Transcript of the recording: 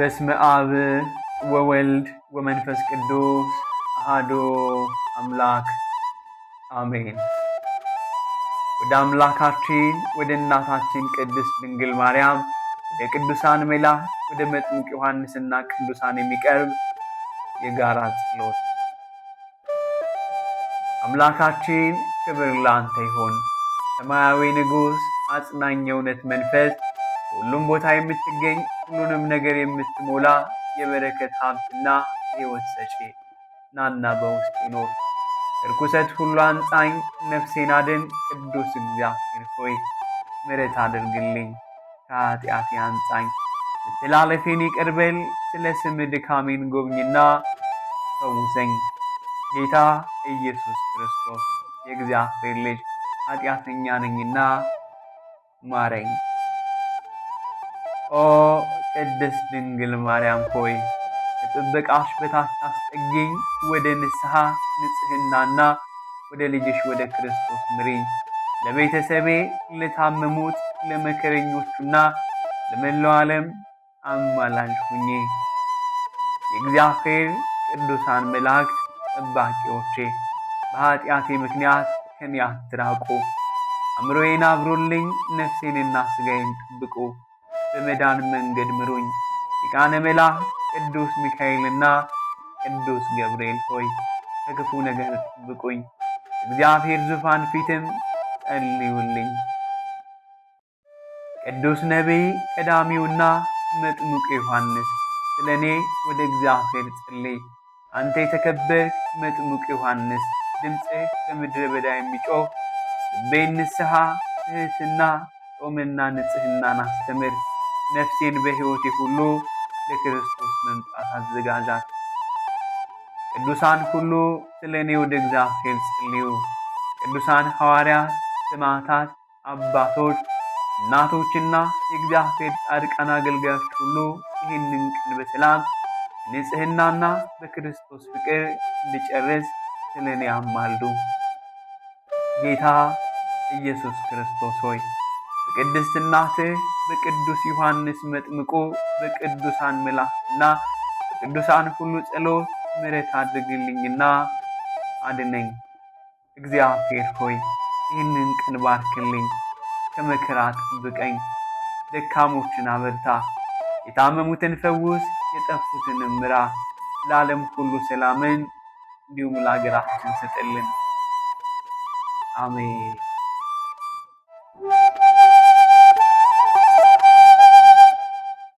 በስመ አብ ወወልድ ወመንፈስ ቅዱስ አሐዱ አምላክ አሜን። ወደ አምላካችን ወደ እናታችን ቅድስት ድንግል ማርያም ወደ ቅዱሳን መላእክት ወደ መጥምቅ ዮሐንስና ቅዱሳን የሚቀርብ የጋራ ጸሎት። አምላካችን ክብር ላንተ ይሁን። ሰማያዊ ንጉሥ፣ አጽናኝ የእውነት መንፈስ፣ ሁሉም ቦታ የምትገኝ ሁሉንም ነገር የምትሞላ የበረከት ሀብትና ሕይወት ሰጪ ናና በውስጥ ይኖር። እርኩሰት ሁሉ አንጻኝ፣ ነፍሴን አድን። ቅዱስ እግዚአብሔር ሆይ ምሕረት አድርግልኝ፣ ከኃጢአቴ አንጻኝ፣ መተላለፌን ይቅር በል። ስለ ስምህ ድካሜን ጎብኝና ፈውሰኝ። ጌታ ኢየሱስ ክርስቶስ የእግዚአብሔር ልጅ ኃጢአተኛ ነኝና ማረኝ። ኦ ቅድስት ድንግል ማርያም ሆይ ከጥበቃሽ በታች አስጠጊኝ። ወደ ንስሐ ንጽሕናና ወደ ልጅሽ ወደ ክርስቶስ ምሪኝ። ለቤተሰቤ፣ ለታመሙት፣ ለመከረኞቹና ለመላው ዓለም አማላጅ ሁኚ። የእግዚአብሔር ቅዱሳን መላእክት ጠባቂዎቼ በኃጢአቴ ምክንያት ከኔ አትራቁ። አእምሮዬን አብሩልኝ፣ ነፍሴንና ሥጋዬን ጠብቁ። በመዳን መንገድ ምሩኝ። ሊቃነ መላእክት ቅዱስ ሚካኤልና ቅዱስ ገብርኤል ሆይ ከክፉ ነገር ጠብቁኝ። እግዚአብሔር ዙፋን ፊትም ጸልዩልኝ። ቅዱስ ነቢይ ቀዳሚውና መጥምቁ ዮሐንስ ስለ እኔ ወደ እግዚአብሔር ጸልይ። አንተ የተከበርክ መጥምቁ ዮሐንስ ድምፅህ በምድረ በዳ የሚጮህ ልቤን ንስሐ፣ ትሕትና፣ ጾምና ንጽሕናን አስተምር። ነፍሴን በሕይወቴ ሁሉ ለክርስቶስ መምጣት አዘጋጃት። ቅዱሳን ሁሉ ስለ እኔ ወደ እግዚአብሔር ጸልዩ። ቅዱሳን ሐዋርያት፣ ሰማዕታት፣ አባቶች፣ እናቶችና የእግዚአብሔር ጻድቃን አገልጋዮች ሁሉ ይህንን ቀን በሰላም ንጽሕናና በክርስቶስ ፍቅር እንድጨርስ ስለ እኔ አማልዱ። ጌታ ኢየሱስ ክርስቶስ ሆይ በቅድስት እናትህ በቅዱስ ዮሐንስ መጥምቁ በቅዱሳን መላእክትና በቅዱሳን ሁሉ ጸሎት ምሕረት አድርግልኝና አድነኝ። እግዚአብሔር ሆይ ይህንን ቀን ባርክልኝ፣ ከመከራ ጠብቀኝ፣ ደካሞችን አበርታ፣ የታመሙትን ፈውስ፣ የጠፉትን ምራ። ለዓለም ሁሉ ሰላምን እንዲሁም ለሀገራችን ስጥልን። አሜን።